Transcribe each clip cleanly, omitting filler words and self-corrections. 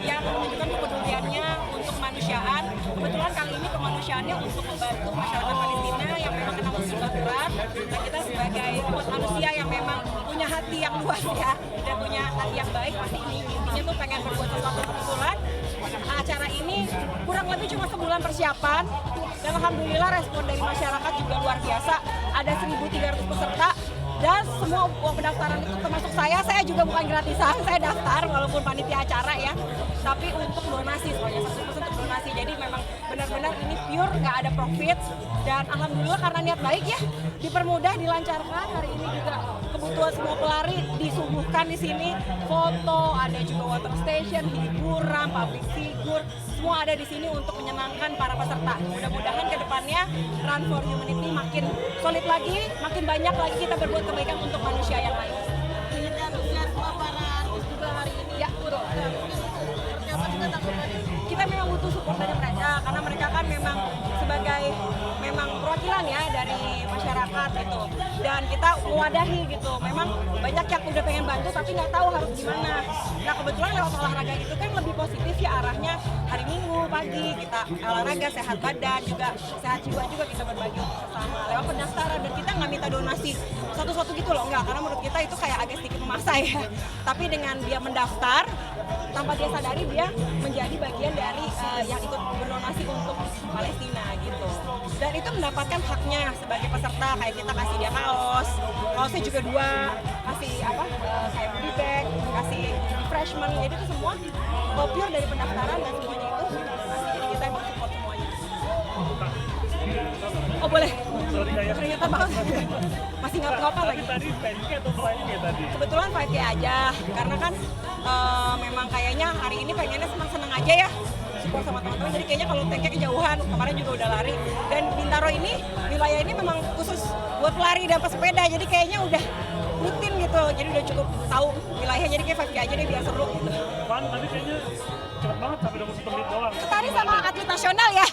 yang menunjukkan kepeduliannya untuk kemanusiaan. Kebetulan kali ini kemanusiaannya untuk membantu masyarakat Palestina yang memang kena musibah berat. Dan kita sebagai umat manusia yang memang punya hati yang luas ya, dan punya hati yang baik, pasti ini intinya tuh pengen berbuat sesuatu. Kebetulan acara ini kurang lebih cuma sebulan persiapan, dan alhamdulillah respon dari masyarakat juga luar biasa. Ada 1.300 peserta dan semua uang pendaftaran itu termasuk saya juga bukan gratisan, saya daftar walaupun panitia acara ya, tapi untuk donasi, soalnya 100% untuk donasi. Jadi memang benar-benar ini pure, nggak ada profit, dan alhamdulillah karena niat baik ya, dipermudah, dilancarkan. Hari ini juga kebutuhan semua pelari disuguhkan di sini, foto, ada juga water station, hiburan, public figure, semua ada di sini untuk menyenangkan para peserta. Mudah-mudahan ke depannya Run for Humanity makin solid lagi, makin banyak lagi kita berbuat kebaikan untuk manusia yang lain. Ingin antusias para artis juga hari ini. Ya, betul. Seperti apa juga tanggapannya? Kita memang butuh support dari mereka, karena mereka kan memang sebagai perwakilan ya dari masyarakat gitu, dan kita mewadahi gitu. Memang banyak yang udah pengen bantu tapi nggak tahu harus gimana. Nah kebetulan lewat olahraga itu kan lebih positif ya arahnya. Hari Minggu pagi kita olahraga, sehat badan juga, sehat jiwa juga, kita berbagi sama lewat pendaftaran, dan kita nggak minta donasi satu-satu gitu loh, enggak, karena menurut kita itu kayak agak sedikit memaksa ya. Tapi dengan dia mendaftar, tanpa dia sadari dia menjadi bagian dari yang ikut berdonasi untuk Palestina gitu. Dan itu mendapatkan haknya sebagai peserta, kayak kita kasih dia kaosnya juga 2, kasih kayak goodie bag, kasih refreshment. Jadi itu semua pure dari pendaftaran, dan semuanya itu donasi. Jadi kita emang support semuanya. Oh boleh. Ternyata banget. Masih nggak apa lagi. Tadi 5K atau 5K tadi? Kebetulan 5K aja, karena kan memang kayaknya hari ini pengennya senang-senang aja ya, support sama teman-teman. Jadi kayaknya kalau 10K kejauhan, kemarin juga udah lari. Dan Bintaro ini, wilayah ini memang khusus buat pelari dan pesepeda, jadi kayaknya udah rutin gitu. Jadi udah cukup tahu wilayahnya, jadi kayak 5K aja deh biar seru gitu. Pan, tadi kayaknya cepet banget sampai 21 menit doang. Ketari sama atlet nasional ya.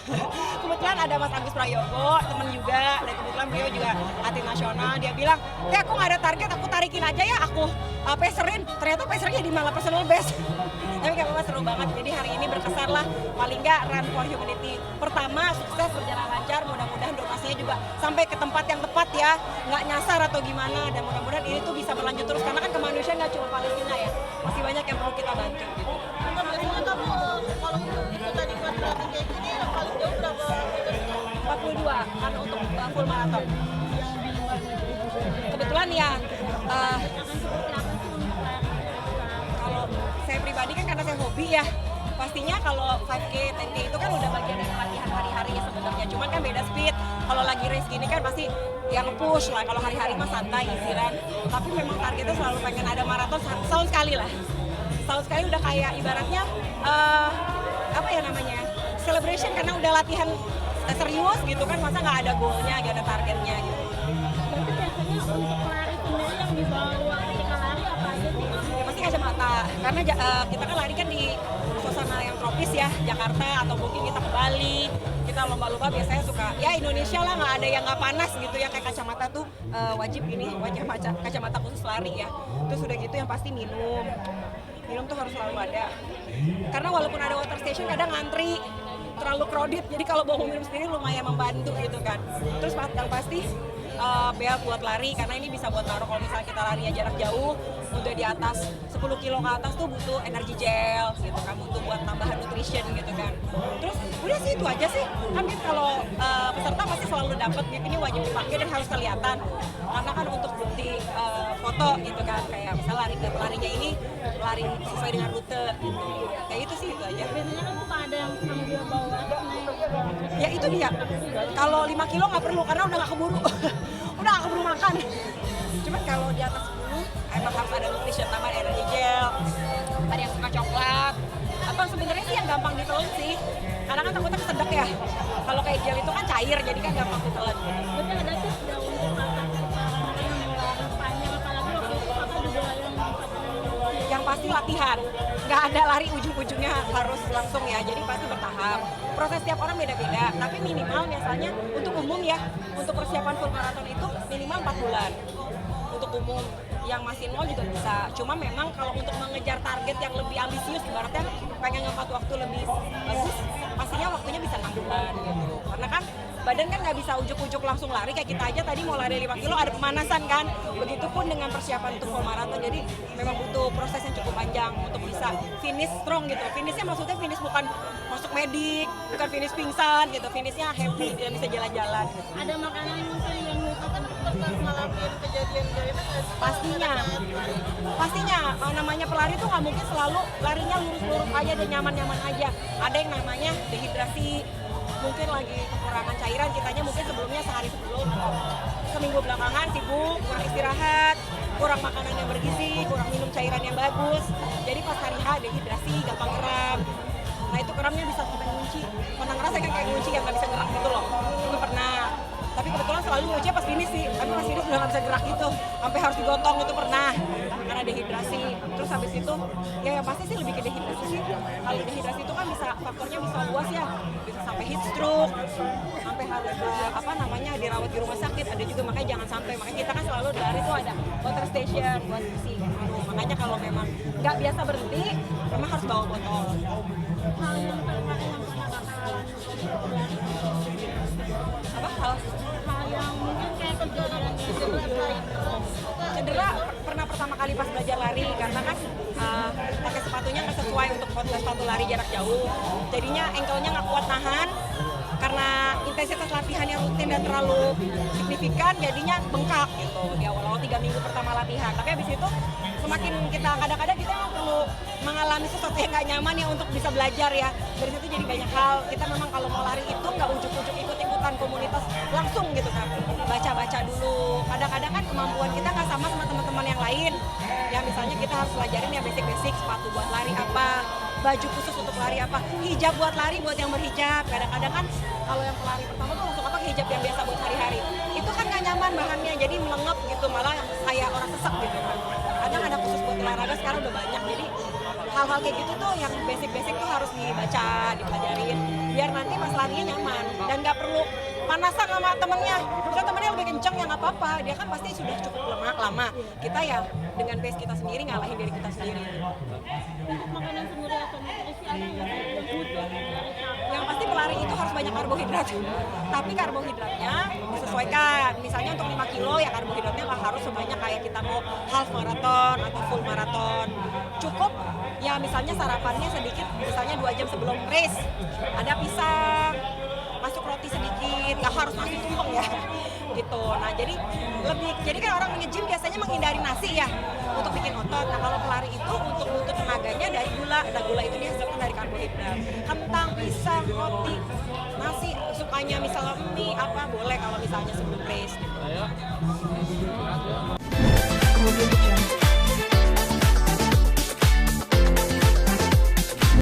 Kebetulan ada Mas Agus Prayogo, temen juga, dan kebetulan beliau juga atlet nasional. Dia bilang, aku nggak ada target, aku tarikin aja ya, aku peserin. Ternyata pesernya jadi malah personal best. Tapi kayak apa, seru banget. Jadi hari ini berkesan lah, paling nggak Run for Humanity pertama sukses, berjalan lancar. Mudah-mudahan donasinya juga sampai ke tempat yang tepat ya, nggak nyasar atau gimana. Dan mudah-mudahan ini tuh bisa berlanjut terus, karena kan kemanusiaan nggak cuma Palestina ya, masih banyak yang perlu kita bantu gitu. Biasanya kamu kalau ikutan event lari kayak gini yang paling jauh berapa meter? 42 karena untuk full marathon. Kebetulan ya kalau saya pribadi kan karena saya hobi ya, pastinya kalau 5K, 10K itu kan udah bagian dari latihan hari-hari ya sebenarnya. Cuman kan beda speed. Kalau lagi race gini kan pasti yang push lah. Kalau hari-hari mah santai, isiran. Tapi memang targetnya selalu pengen ada maraton setahun sekali lah. Setahun sekali udah kayak ibaratnya apa ya namanya, celebration, karena udah latihan serius gitu kan, masa nggak ada goalnya, nggak ada targetnya gitu. Berarti biasanya untuk pelari sendiri yang dibawa ketika lari apa aja sih? Ya pasti kacamata, karena kita kan lari kan di suasana yang tropis ya, Jakarta atau mungkin kita ke Bali, kita lomba-lomba biasanya suka, ya Indonesia lah, nggak ada yang nggak panas gitu ya, kayak kacamata tuh wajib ini, kacamata khusus lari ya. Terus udah gitu yang pasti minum tuh harus selalu ada, karena walaupun ada water station kadang ngantri terlalu crowded, jadi kalau bawa minum sendiri lumayan membantu gitu kan. Terus yang pasti bel buat lari, karena ini bisa buat taruh kalau misalnya kita lari jarak jauh udah di atas 10 kilo ke atas tuh butuh energi gel gitu kan, butuh buat tambahan nutrition gitu kan. Terus udah sih itu aja sih, kan kalau peserta pasti selalu dapat gitu, ini wajib dipakai dan harus kelihatan, karena kan untuk bukti foto gitu kan, kayak misalnya larinya ini lari sesuai dengan rute gitu. Kayak itu sih, itu aja. Biasanya kan suka ada yang sambil bawa snack. Ya itu dia, kalau 5 kilo nggak perlu karena udah nggak keburu. Udah nggak keburu makan. Cuman kalau di atas 10 emang harus ada nutrition, tambah energi gel, ada yang suka coklat, atau sebenarnya sih yang gampang ditelan sih, karena kan takutnya kesedek ya. Kalau kayak gel itu kan cair, jadi kan gampang ditelan. Berarti ada tips nggak untuk kakak yang mau lari panjang, apalagi waktu itu kakak juga Yang pasti latihan, nggak ada lari ujung-ujungnya harus langsung ya, jadi pasti bertahap. Proses tiap orang beda-beda, tapi minimal biasanya untuk umum ya, untuk persiapan full marathon itu minimal 4 bulan. Untuk umum, yang masih nol juga bisa. Cuma memang kalau untuk mengejar target yang lebih ambisius, ibaratnya pengen ngekat waktu lebih bagus, pastinya waktunya bisa 6 bulan gitu. Karena kan badan kan nggak bisa ujuk-ujuk langsung lari, kayak kita aja tadi mau lari 5 kilo ada pemanasan kan. Begitupun dengan persiapan untuk full marathon, jadi memang butuh proses yang cukup panjang untuk bisa finish strong gitu. Finishnya maksudnya finish bukan masuk medik, bukan finish pingsan gitu, finishnya happy dan bisa jalan-jalan gitu. Ada makanan mungkin yang mungkin kan pernah ngalamin kejadian kayak gitu nggak sih? Pastinya namanya pelari tuh nggak mungkin selalu larinya lurus-lurus aja dan nyaman-nyaman aja. Ada yang namanya dehidrasi, mungkin lagi kekurangan cairan, kitanya mungkin sebelumnya sehari sebelum atau seminggu belakangan sibuk, kurang istirahat, kurang makanan yang bergizi, kurang minum cairan yang bagus, jadi pas hari H dehidrasi, gampang kram. Nah itu kramnya bisa sampai ngunci, pernah ngerasa kan kayak ngunci yang nggak bisa gerak gitu loh, itu pernah. Tapi kebetulan selalu ngunci pas finish sih, tapi pas finish udah nggak bisa gerak gitu, sampai harus digotong itu pernah, karena dehidrasi. Terus habis itu, ya yang pasti sih lebih ke dehidrasi sih. Kalau dehidrasi itu kan bisa, faktornya bisa luas ya, bisa sampai heat stroke, sampai harus dirawat di rumah sakit, ada juga, makanya jangan sampai. Makanya kita kan selalu lari tuh ada water station buat isi. Makanya kalau memang nggak biasa berhenti, memang harus bawa botol. Hal yang pernah kakak alami Apa hal yang mungkin kayak kejadian cedera pernah pertama kali pas belajar lari, karena kan pakai sepatunya nggak sesuai untuk sepatu lari jarak jauh, jadinya ankle-nya nggak kuat nahan karena intensitas latihannya rutin dan terlalu signifikan, jadinya bengkak gitu di awal-awal 3 minggu pertama latihan. Tapi habis itu semakin kita kadang-kadang kita memang perlu mengalami sesuatu yang nggak nyaman ya untuk bisa belajar ya. Dari situ jadi banyak hal. Kita memang kalau mau lari itu nggak ujuk-ujuk ikut-ikutan komunitas langsung gitu kan. Baca-baca dulu. Kadang-kadang kan kemampuan kita nggak sama teman-teman yang lain. Ya misalnya kita harus pelajarin ya basic-basic, sepatu buat lari apa, baju khusus untuk lari apa, hijab buat lari buat yang berhijab. Kadang-kadang kan kalau yang pelari pertama tuh langsung apa hijab yang biasa buat hari-hari. Itu kan nggak nyaman bahannya, jadi melengap gitu, malah kayak orang sesek gitu kan. Kadang ada khusus buat olahraga, sekarang udah banyak. Jadi hal-hal kayak gitu tuh yang basic-basic tuh harus dibaca, dipelajarin, biar nanti pas larinya nyaman dan nggak perlu panasan sama temennya. Kalau temennya lebih kenceng ya nggak apa-apa, dia kan pasti sudah cukup lama. Kita ya dengan pace kita sendiri ngalahin diri kita sendiri. untuk makanan sendiri atau nutrisi ada nggak sih yang butuh dari Yang pasti pelari itu harus banyak karbohidrat, tapi karbohidratnya disesuaikan. Misalnya untuk 5 kilo ya karbohidratnya nggak harus sebanyak kayak kita mau half marathon atau full marathon. Cukup ya misalnya sarapannya sedikit, misalnya 2 jam sebelum race ada pisang, masuk roti sedikit, nggak harus nasi tumpeng ya gitu. Nah jadi kan orang nge-gym biasanya menghindari nasi ya untuk bikin otot. Nah kalau pelari itu untuk butuh tenaganya dari gula. Nah gula itu dihasilkan dari karbohidrat, kentang, pisang, roti, nasi, sukanya misalnya mie apa boleh kalau misalnya sebelum race gitu.